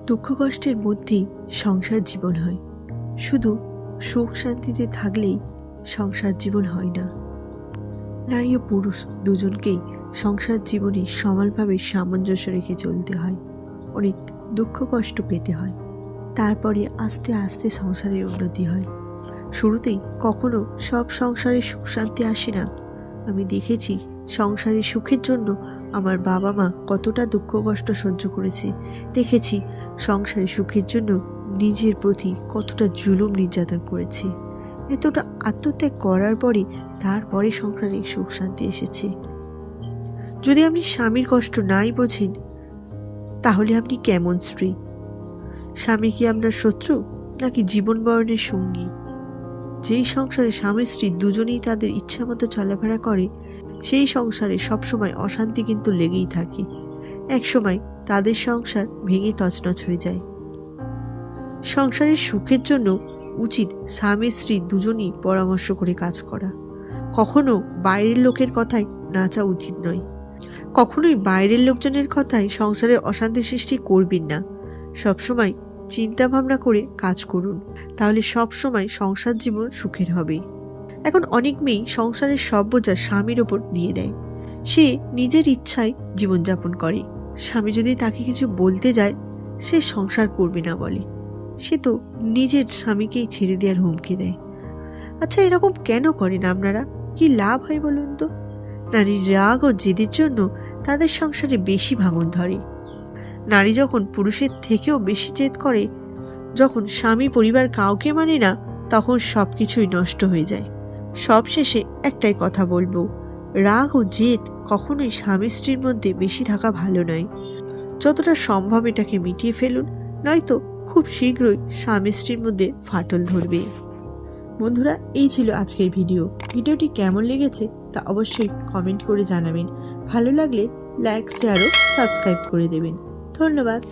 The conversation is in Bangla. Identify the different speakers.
Speaker 1: দুঃখ কষ্টের মধ্যেই সংসার জীবন হয়। শুধু সুখ শান্তিতে থাকলেই সংসার জীবন হয় না। নারী ও পুরুষ দুজনকেই সংসার জীবনে সমানভাবে সামঞ্জস্য রেখে চলতে হয়। অনেক দুঃখ কষ্ট পেতে হয়, তারপরে আস্তে আস্তে সংসারের উন্নতি হয়। শুরুতেই কখনো সব সংসারে সুখ শান্তি আসে না। আমি দেখেছি সংসারের সুখের জন্য আমার বাবা মা কতটা দুঃখ কষ্ট সহ্য করেছে। দেখেছি সংসারের সুখের জন্য নিজের প্রতি কতটা জুলুম নির্যাতন করেছে। এতটা আত্মত্যাগ করার পরে তারপরে সংসারে সুখ শান্তি এসেছে। যদি আপনি স্বামীর কষ্ট নাই বোঝেন, তাহলে আপনি কেমন স্ত্রী? স্বামী কি আপনার শত্রু নাকি জীবন বরণের সঙ্গী? যেই সংসারে স্বামী স্ত্রী দুজনেই তাদের ইচ্ছা মতো চলাফেরা করে, সেই সংসারে সবসময় অশান্তি কিন্তু লেগেই থাকে। একসময় তাদের সংসার ভেঙে তছনছ হয়ে যায়। সংসারের সুখের জন্য উচিত স্বামী স্ত্রী দুজনই পরামর্শ করে কাজ করা। কখনো বাইরের লোকের কথায় নাচা উচিত নয়। কখনোই বাইরের লোকজনের কথায় সংসারে অশান্তি সৃষ্টি করবেন না। সবসময় চিন্তা ভাবনা করে কাজ করুন, তাহলে সবসময় সংসার জীবন সুখের হবে। এখন অনেক মেয়ে সংসারের সব বোঝা স্বামীর ওপর দিয়ে দেয়। সে নিজের ইচ্ছায় জীবনযাপন করে। স্বামী যদি তাকে কিছু বলতে যায়, সে সংসার করবে না বলে। সে তো নিজের স্বামীকেই ছেড়ে দেওয়ার হুমকি দেয়। আচ্ছা, এরকম কেন করেন আপনারা? কি লাভ হয় বলুন তো? নারীর রাগ ও জেদের জন্য তাদের সংসারে বেশি ভাঙন ধরে। নারী যখন পুরুষের থেকেও বেশি জেদ করে, যখন স্বামী পরিবার কাউকে মানে না, তখন সব কিছুই নষ্ট হয়ে যায়। সবশেষে একটাই কথা বলবো, রাগ ও জেদ কখনোই স্বামী স্ত্রীর মধ্যে বেশি থাকা ভালো নয়। যতটা সম্ভব এটাকে মিটিয়ে ফেলুন, নয়তো খুব শীঘ্রই স্বামী স্ত্রীর মধ্যে ফাটল ধরবে। বন্ধুরা, এই ছিল আজকের ভিডিওটি কেমন লেগেছে তা অবশ্যই কমেন্ট করে জানাবেন। ভালো লাগলে লাইক, শেয়ার ও সাবস্ক্রাইব করে দেবেন। ধন্যবাদ।